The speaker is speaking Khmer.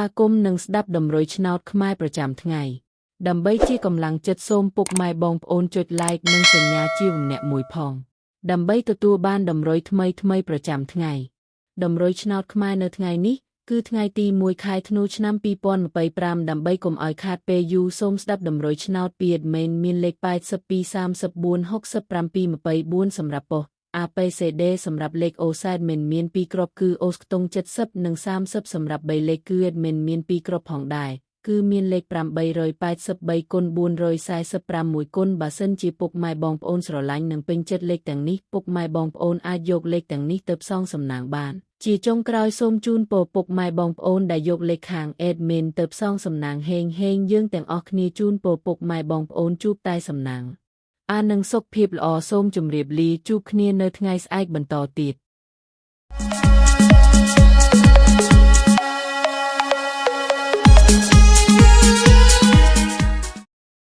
វាគមនឹងស្ដាប់តម្រុយឆ្នោតខ្មែរប្រចាំថ្ងៃដើម្បីជាកម្លាំងចិត្តសូមពុកម៉ែបងប្អូនចុច like និងសញ្ញាជាម្នាក់មួយផងដើម្បីទទួលបានតម្រុយថ្មីប្រចាំថ្ងៃតម្រុយឆ្នោតខ្មែរនៅថ្ងៃនេះគឺថ្ងៃទី1 ខែធ្នូឆ្នាំ2025ដើម្បីកុំឲ្យខាតពេលយូរសូមស្ដាប់តម្រុយឆ្នោតពី admin មានលេខ82 34 67 24សម្រាប់ប៉ុស ABCD សម្រាប់លេខ OZ admin មាន2គ្រាប់គឺ OZ ខ្ទង់70និង30សម្រាប់3លេខគឺ admin មាន2គ្រាប់ផងដែរគឺមានលេខ883គុណ445គុណបើសិនជាពុកម៉ែបងប្អូនស្រឡាញ់និងពេញចិត្តលេខទាំងនេះពុកម៉ែបងប្អូនអាចយកលេខទាំងនេះទៅផ្សងសំណាងបានជាចុងក្រោយសូមជូនពរពុកម៉ែបងប្អូនដែលយកលេខខាង admin ទៅផ្សងសំណាងហេងយើងទាំងអស់គ្នាជូនពរពុកម៉ែបងប្អូនជួបតែសំណាងនឹងសុខភាពល្អសូមជម្រាបលាជួបគ្នានៅថ្ងៃស្អែកបន្តទៀត